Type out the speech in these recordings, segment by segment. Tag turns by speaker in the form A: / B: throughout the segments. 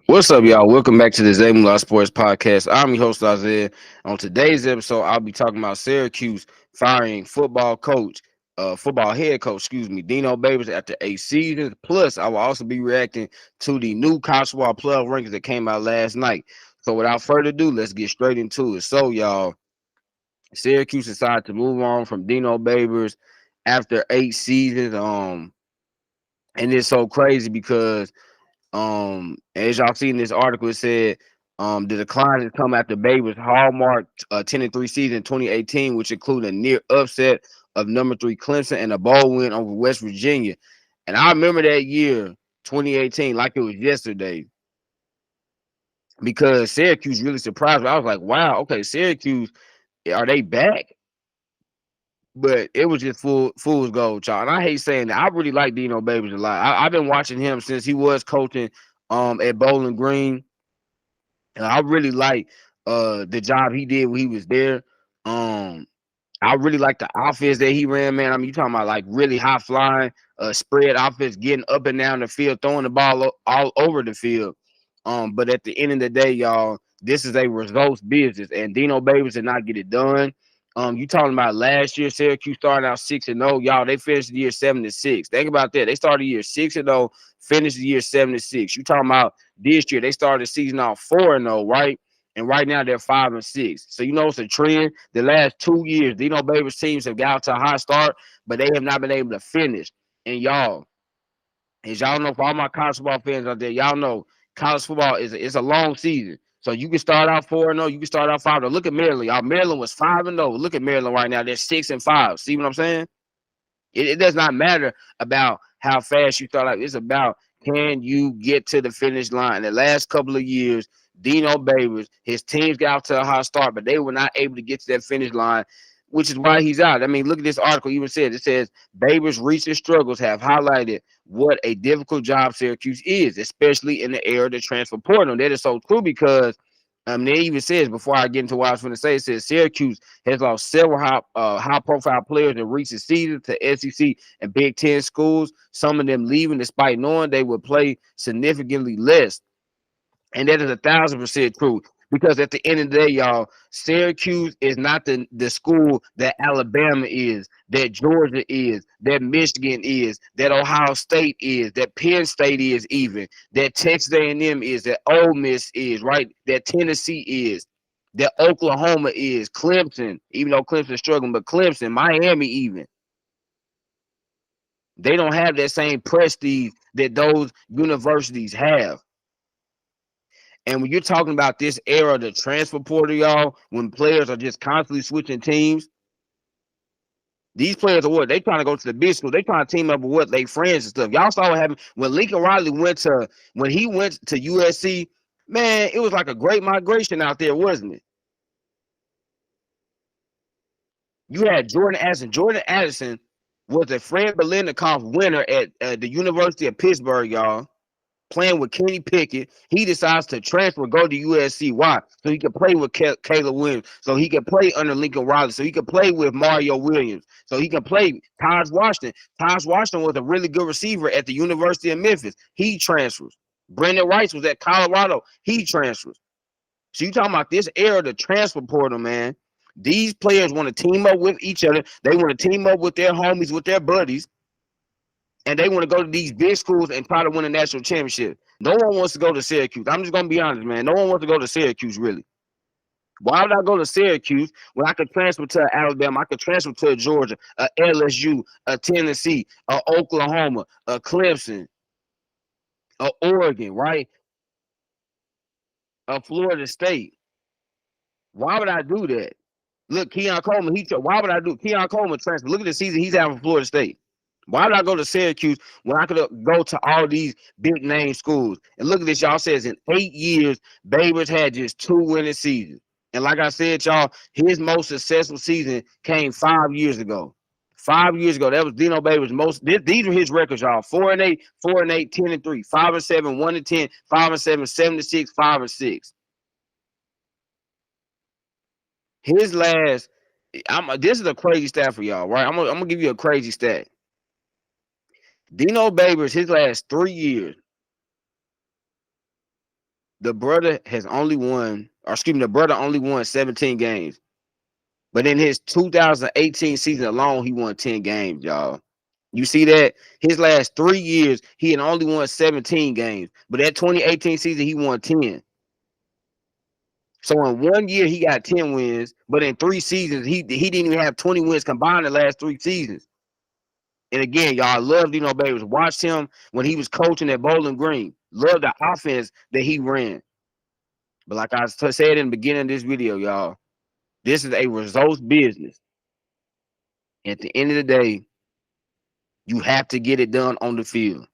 A: What's up, y'all? Welcome back to the Zamula Sports Podcast. I'm your host, Isaiah. On today's episode, I'll be talking about Syracuse firing football head coach, Dino Babers after 8 seasons. Plus, I will also be reacting to the new college football playoff rankings that came out last night. So, without further ado, let's get straight into it. So, y'all, Syracuse decided to move on from Dino Babers after 8 seasons. And it's so crazy because as y'all see in this article, it said the decline has come after Babers' hallmark 10-3 season in 2018, which included a near upset of number 3 Clemson and a bowl win over West Virginia. And I remember that year, 2018, like it was yesterday, because Syracuse really surprised me. I was like, wow, okay, Syracuse, are they back? But it was just fool's gold, y'all. And I hate saying that. I really like Dino Babers a lot. I've been watching him since he was coaching at Bowling Green. And I really like the job he did when he was there. Um I really like the offense that he ran, man. I mean, you talking about like really high flying, spread offense, getting up and down the field, throwing the ball all over the field. But at the end of the day, y'all, this is a results business, and Dino Babers did not get it done. You talking about last year, Syracuse started out 6-0, y'all. They finished the year 7-6. Think about that. They started the year 6-0, finished the year 7-6. You talking about this year? They started the season off 4-0, right? And right now they're 5-6. So you know it's a trend. The last 2 years, Dino Babers teams have got to a high start, but they have not been able to finish. And y'all, as y'all know, for all my college football fans out there, y'all know college football is a long season. So you can start out 4-0, you can start out 5-0. Look at Maryland. Y'all, Maryland was 5-0. Look at Maryland right now. They're 6-5. See what I'm saying? It does not matter about how fast you start out. It's about, can you get to the finish line? The last couple of years, Dino Babers, his teams got out to a hot start, but they were not able to get to that finish line, which is why he's out. I mean, look at this article. Even said, it says Babers' recent struggles have highlighted what a difficult job Syracuse is, especially in the era of the transfer portal. That is so true because it even says, before I get into what I was going to say, it says Syracuse has lost several high profile players in recent seasons to SEC and Big Ten schools. Some of them leaving despite knowing they would play significantly less. And that is 1,000% true. Because at the end of the day, y'all, Syracuse is not the school that Alabama is, that Georgia is, that Michigan is, that Ohio State is, that Penn State is, even that Texas A&M is, that Ole Miss is, right? That Tennessee is, that Oklahoma is, Clemson, even though Clemson's struggling, but Clemson, Miami, even they don't have that same prestige that those universities have. And when you're talking about this era of the transfer portal, y'all, when players are just constantly switching teams, these players are what? They trying to go to the big school. They trying to team up with what? They friends and stuff. Y'all saw what happened when Lincoln Riley when he went to USC, man, it was like a great migration out there, wasn't it? You had Jordan Addison. Jordan Addison was a Fred Biletnikoff winner at the University of Pittsburgh, y'all, playing with Kenny Pickett. He decides to transfer, go to USC. Why? So he could play with Caleb Williams. So he could play under Lincoln Riley. So he could play with Mario Williams. So he could play Taj Washington. Taj Washington was a really good receiver at the University of Memphis. He transfers. Brandon Rice was at Colorado. He transfers. So you talking about this era of the transfer portal, man. These players want to team up with each other. They want to team up with their homies, with their buddies, and they want to go to these big schools and try to win a national championship. No one wants to go to Syracuse. I'm just going to be honest, man. No one wants to go to Syracuse, really. Why would I go to Syracuse when I could transfer to Alabama? I could transfer to Georgia, LSU, Tennessee, Oklahoma, Clemson, Oregon, right? Florida State. Why would I do that? Look, Keon Coleman, why would I do Keon Coleman transfer? Look at the season he's having for Florida State. Why did I go to Syracuse when I could go to all these big name schools? And look at this, y'all says in 8 years, Babers had just 2 winning seasons. And like I said, y'all, his most successful season came 5 years ago. 5 years ago, that was Dino Babers' most. These were his records, y'all. 4-8, 4-8, 10-3, 5-7, 1-10, 5-7, 7-6, 5-6. His last, this is a crazy stat for y'all, right? I'm gonna give you a crazy stat. Dino Babers, his last 3 years, the brother has only won, or excuse me, the brother only won 17 games. But in his 2018 season alone, he won 10 games, y'all. You see that? His last 3 years, he had only won 17 games. But that 2018 season, he won 10. So in 1 year, he got 10 wins. But in 3 seasons, he didn't even have 20 wins combined the last 3 seasons. And again, y'all, I love Dino Babers. Watched him when he was coaching at Bowling Green. Love the offense that he ran. But like I said in the beginning of this video, y'all, this is a results business. At the end of the day, you have to get it done on the field.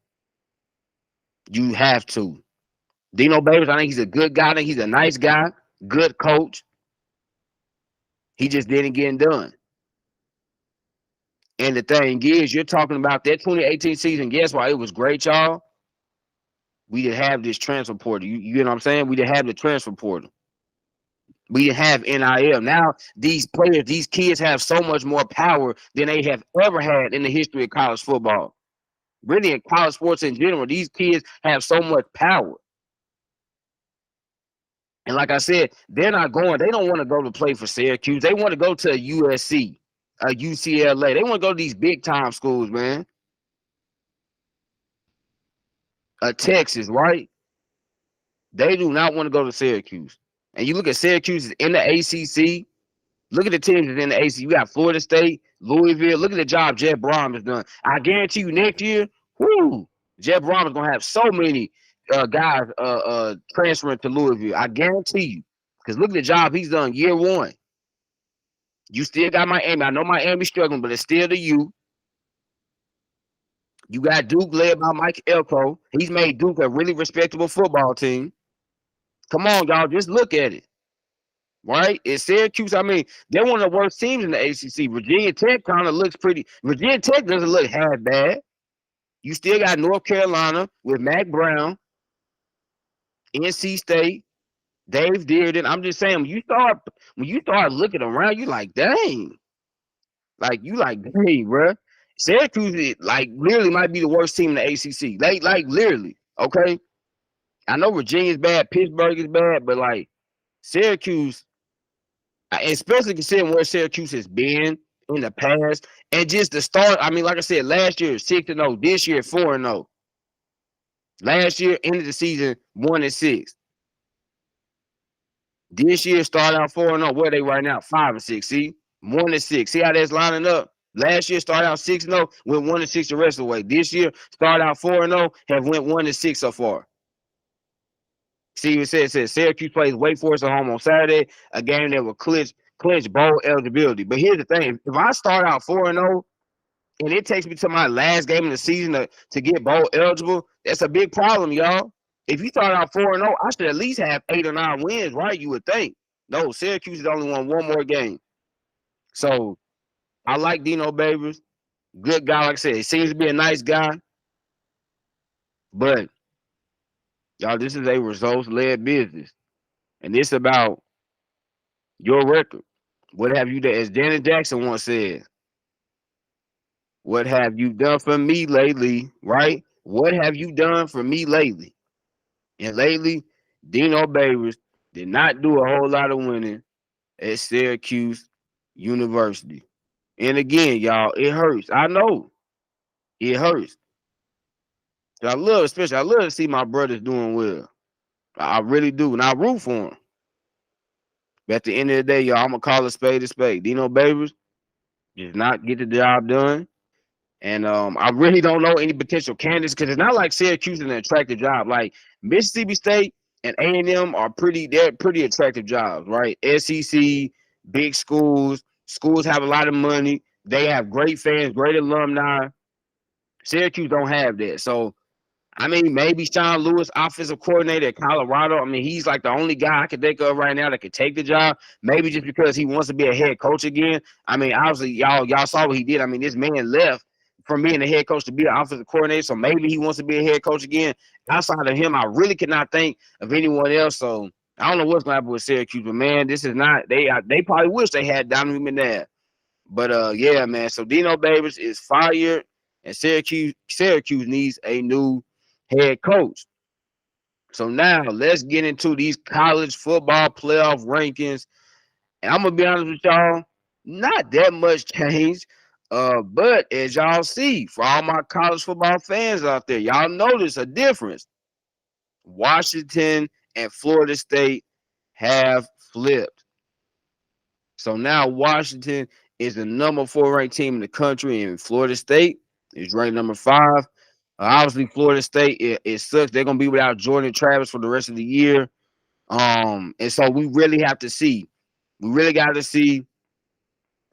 A: You have to. Dino Babers, I think he's a good guy. I think he's a nice guy, good coach. He just didn't get it done. And the thing is, you're talking about that 2018 season. Guess why? It was great, y'all. We didn't have this transfer portal. You know what I'm saying? We didn't have the transfer portal. We didn't have NIL. Now, these players, these kids have so much more power than they have ever had in the history of college football. Really, in college sports in general, these kids have so much power. And like I said, they're not going. They don't want to go to play for Syracuse. They want to go to a USC, a UCLA. They want to go to these big time schools, man. Texas, right? They do not want to go to Syracuse. And you look at Syracuse in the ACC. Look at the teams that's in the ACC. You got Florida State, Louisville. Look at the job Jed Brom has done. I guarantee you next year, Jed Brom is gonna have so many guys transferring to Louisville. I guarantee you. Because look at the job he's done year one. You still got Miami. I know Miami's struggling, but it's still the U. You got Duke led by Mike Elko. He's made Duke a really respectable football team. Come on, y'all, just look at it. Right? It's Syracuse. I mean, they're one of the worst teams in the ACC. Virginia Tech kind of looks pretty. Virginia Tech doesn't look half bad. You still got North Carolina with Mac Brown, NC State, Dave Dearden. I'm just saying, when you start looking around, you like, dang. Like, you like, dang, bro. Syracuse, like, literally might be the worst team in the ACC. Like literally, okay? I know Virginia's bad, Pittsburgh is bad, but, like, Syracuse, especially considering where Syracuse has been in the past, and just the start. I mean, like I said, last year 6-0, this year 4-0. Last year ended the season 1-6. This year started out 4-0. Where are they right now? 5-6. See, 1-6. See how that's lining up. Last year started out 6-0, went 1-6 the rest of the way. This year started out 4-0, have went 1-6 so far. See, it says Syracuse plays Wake Forest at home on Saturday, a game that will clinch bowl eligibility. But here's the thing: if I start out 4-0 and it takes me to my last game of the season to get bowl eligible, that's a big problem, y'all. If you start out 4-0, I should at least have 8 or 9 wins, right? You would think. No, Syracuse has only won one more game. So I like Dino Babers. Good guy, like I said. He seems to be a nice guy. But y'all, this is a results-led business. And it's about your record. What have you done? As Janet Jackson once said, what have you done for me lately? Right? What have you done for me lately? And lately, Dino Babers did not do a whole lot of winning at Syracuse University. And again, y'all, it hurts. I know. It hurts. I love to see my brothers doing well. I really do. And I root for them. But at the end of the day, y'all, I'm going to call a spade a spade. Dino Babers did not get the job done. And I really don't know any potential candidates because it's not like Syracuse is an attractive job. Like Mississippi State and A&M they're pretty attractive jobs, right? SEC, big schools have a lot of money. They have great fans, great alumni. Syracuse don't have that. So I mean, maybe Sean Lewis, offensive coordinator at Colorado. I mean, he's like the only guy I can think of right now that could take the job. Maybe just because he wants to be a head coach again. I mean, obviously, y'all saw what he did. I mean, this man left from being a head coach to be an offensive coordinator. So maybe he wants to be a head coach again. Outside of him, I really could not think of anyone else. So I don't know what's going to happen with Syracuse, but man, this is not. They probably wish they had Donovan McNabb. But yeah, man. So Dino Babers is fired, and Syracuse needs a new head coach. So now let's get into these college football playoff rankings. And I'm gonna be honest with y'all, not that much change. But as y'all see, for all my college football fans out there, y'all notice a difference. Washington and Florida State have flipped. So now Washington is the number 4 ranked team in the country, and Florida State is ranked number 5. Obviously, Florida State it sucks. They're gonna be without Jordan Travis for the rest of the year. And so we really have to see. We really got to see.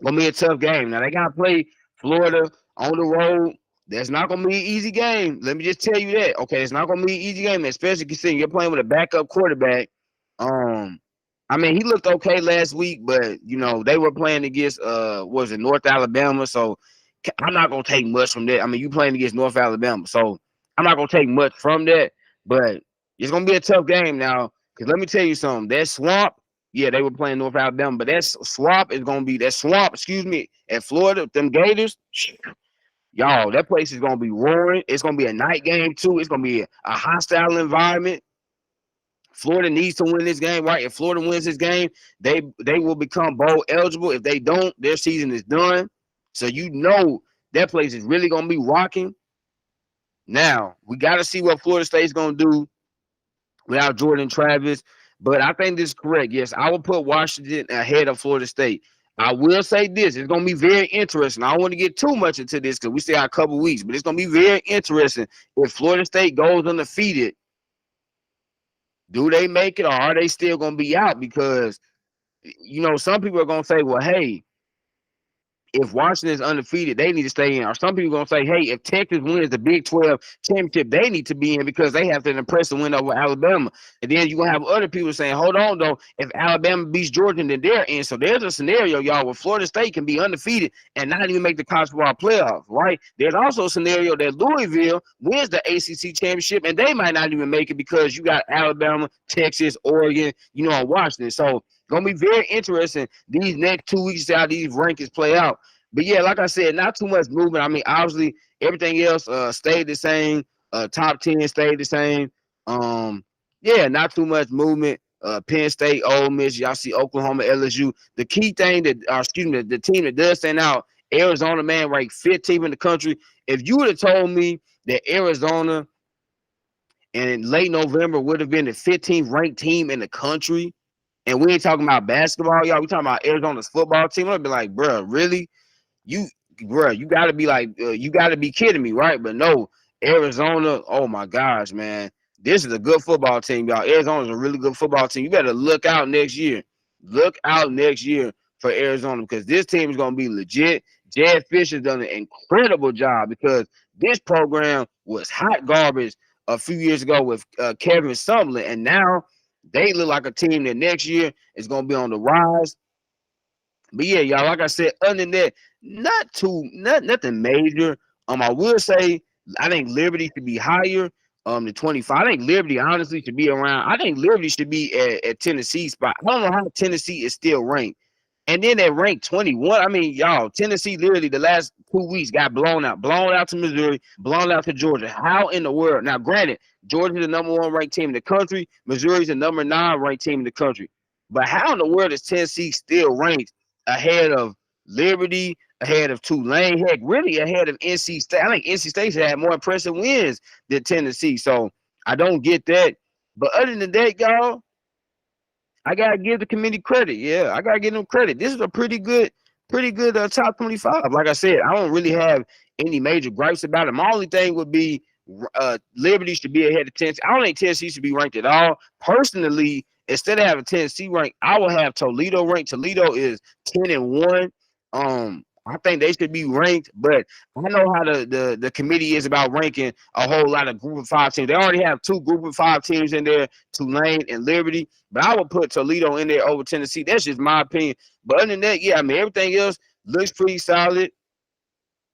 A: Gonna be a tough game. Now they gotta play Florida on the road. That's not gonna be an easy game. Let me just tell you that. Okay, it's not gonna be an easy game, especially considering you're playing with a backup quarterback. Um, I mean, he looked okay last week, but you know they were playing against was it North Alabama? So I'm not gonna take much from that. I mean, you playing against North Alabama, so I'm not gonna take much from that. But it's gonna be a tough game now. Cause let me tell you something. That swamp, yeah, they were playing North Alabama, but that swamp is gonna be that swamp. Excuse me, at Florida, them Gators. Y'all, that place is gonna be roaring. It's gonna be a night game too. It's gonna be a hostile environment. Florida needs to win this game, right? If Florida wins this game, they will become bowl eligible. If they don't, their season is done. So you know that place is really gonna be rocking. Now we got to see what Florida State's gonna do without Jordan Travis. But I think this is correct. Yes, I will put Washington ahead of Florida State. I will say this: it's going to be very interesting. I don't want to get too much into this because we still got a couple weeks, but it's going to be very interesting if Florida State goes undefeated. Do they make it, or are they still going to be out? Because you know some people are going to say, "Well, hey, if Washington is undefeated, they need to stay in." Or some people are gonna say, "Hey, if Texas wins the Big 12 championship, they need to be in because they have an impressive win over Alabama." And then you're gonna have other people saying, "Hold on, though, if Alabama beats Georgia, then they're in." So there's a scenario, y'all, where Florida State can be undefeated and not even make the college football playoffs, right? There's also a scenario that Louisville wins the ACC championship and they might not even make it because you got Alabama, Texas, Oregon, you know, and Washington. So gonna be very interesting these next 2 weeks to see how these rankings play out. But yeah, like I said, not too much movement. I mean, obviously everything else stayed the same. Top 10 stayed the same. Yeah, not too much movement. Penn State, Ole Miss, y'all see Oklahoma, LSU. The key thing that, excuse me, the team that does stand out, Arizona, man, ranked 15th in the country. If you would have told me that Arizona and in late November would have been the 15th ranked team in the country, and we ain't talking about basketball, y'all. We talking about Arizona's football team. I'd be like, bro, really? You, bro, you got to be like, you got to be kidding me, right? But no, Arizona. Oh my gosh, man, this is a good football team, y'all. Arizona's a really good football team. You better look out next year. Look out next year for Arizona because this team is gonna be legit. Jed Fisher's done an incredible job because this program was hot garbage a few years ago with Kevin Sumlin, and now they look like a team that next year is going to be on the rise. But yeah, y'all, like I said, other than that, nothing major. I will say I think Liberty should be higher than 25. I think Liberty honestly should be around. I think Liberty should be at Tennessee spot. I don't know how Tennessee is still ranked. And then at rank 21, I mean, y'all, Tennessee literally the last 2 weeks got blown out to Missouri, blown out to Georgia. How in the world? Now, granted, Georgia's the number 1 ranked team in the country. Missouri's the number 9 ranked team in the country. But how in the world is Tennessee still ranked ahead of Liberty, ahead of Tulane, heck, really ahead of NC State? I think NC State had more impressive wins than Tennessee. So I don't get that. But other than that, y'all, I gotta give the committee credit. Yeah, I gotta give them credit. This is a pretty good top 25. Like I said, I don't really have any major gripes about it. My only thing would be Liberty should be ahead of Tennessee. I don't think Tennessee should be ranked at all. Personally, instead of having Tennessee ranked, I will have Toledo ranked. Toledo is 10-1. I think they should be ranked, but I know how the committee is about ranking a whole lot of group of 5 teams. They already have 2 group of 5 teams in there, Tulane and Liberty, but I would put Toledo in there over Tennessee. That's just my opinion. But other than that, yeah, I mean, everything else looks pretty solid.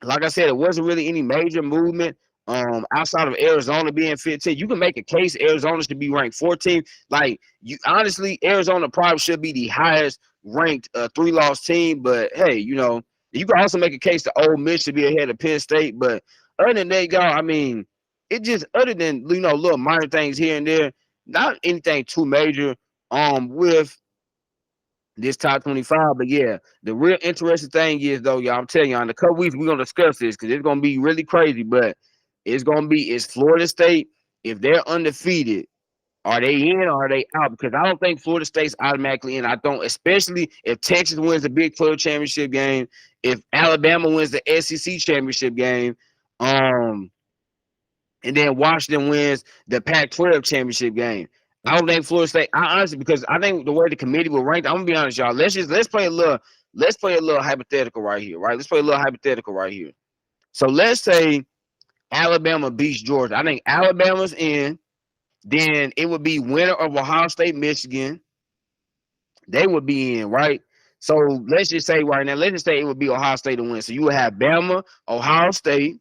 A: Like I said, it wasn't really any major movement outside of Arizona being 15. You can make a case Arizona should be ranked 14. Like, you honestly, Arizona probably should be the highest ranked 3-loss team, but hey, you know, you can also make a case that Ole Miss should be ahead of Penn State. But other than that, y'all, I mean, it just, other than, you know, little minor things here and there, not anything too major with this top 25. But yeah, the real interesting thing is though, y'all, I'm telling you, in a couple weeks we're gonna discuss this because it's gonna be really crazy. But it's Florida State. If they're undefeated, are they in or are they out? Because I don't think Florida State's automatically in. I don't, especially if Texas wins the Big 12 championship game, if Alabama wins the SEC championship game, um, and then Washington wins the Pac-12 championship game. I don't think Florida State. I honestly, because I think the way the committee will rank, I'm gonna be honest, y'all. Let's play a little hypothetical right here, right? Let's play a little hypothetical right here. So let's say Alabama beats Georgia. I think Alabama's in. Then it would be winner of Ohio State, Michigan. They would be in, right? So let's just say right now, let's just say it would be Ohio State to win. So you would have Bama, Ohio State.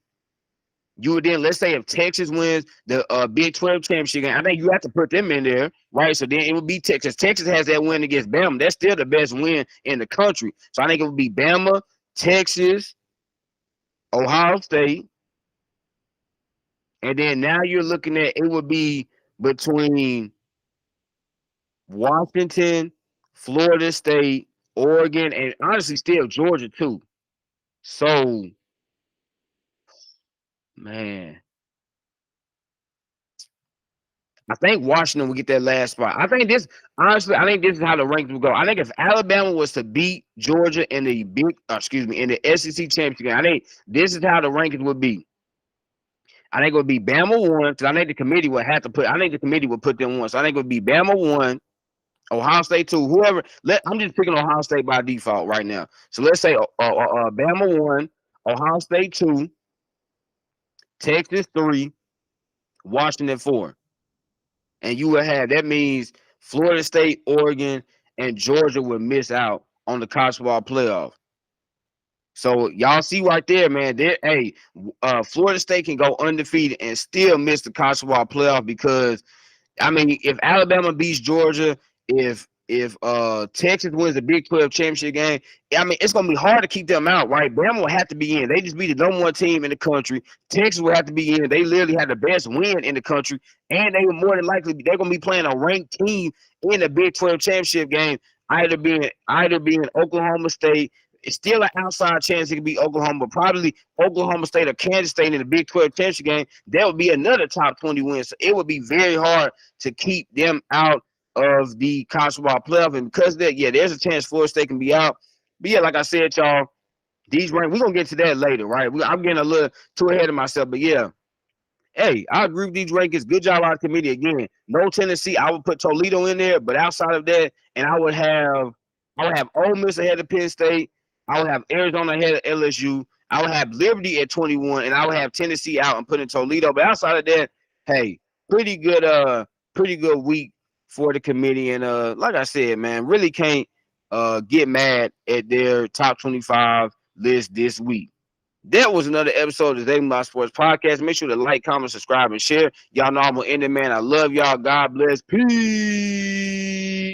A: You would then, let's say if Texas wins the Big 12 championship game, I think you have to put them in there, right? So then it would be Texas. Texas has that win against Bama. That's still the best win in the country. So I think it would be Bama, Texas, Ohio State. And then now you're looking at it would be between Washington, Florida State, Oregon, and honestly still Georgia too. So, man, I think Washington will get that last spot. I think this is how the rankings will go. I think if Alabama was to beat Georgia in the in the SEC championship game, I think this is how the rankings would be. I think it would be Bama 1, because I think the committee would have to put. I think the committee would put them 1. So I think it would be Bama 1, Ohio State 2, whoever. I'm just picking Ohio State by default right now. So let's say Bama 1, Ohio State 2, Texas 3, Washington 4. And you would have, that means Florida State, Oregon, and Georgia would miss out on the college football playoff. So y'all see right there, man. Florida State can go undefeated and still miss the college football playoff because, I mean, if Alabama beats Georgia, if Texas wins the Big 12 championship game, I mean, it's gonna be hard to keep them out, right? Bama will have to be in. They just be the number 1 team in the country. Texas will have to be in. They literally had the best win in the country, and they were more than likely they're gonna be playing a ranked team in the Big 12 championship game, either being Oklahoma State. It's still an outside chance it could be Oklahoma, but probably Oklahoma State or Kansas State in the Big 12 championship game. That would be another top 20 win. So it would be very hard to keep them out of the college football playoff. And because of that, yeah, there's a chance Florida State can be out. But yeah, like I said, y'all, these rankings, we're going to get to that later, right? I'm getting a little too ahead of myself, but yeah. Hey, I agree with these rankings. Good job out of the committee. Again, no Tennessee. I would put Toledo in there, but outside of that, and I would have Ole Miss ahead of Penn State. I would have Arizona ahead of LSU. I would have Liberty at 21, and I would have Tennessee out and put in Toledo. But outside of that, hey, pretty good week for the committee. And like I said, man, really can't get mad at their top 25 list this week. That was another episode of the Daily My Sports Podcast. Make sure to like, comment, subscribe, and share. Y'all know I'm gonna end it, man. I love y'all. God bless. Peace.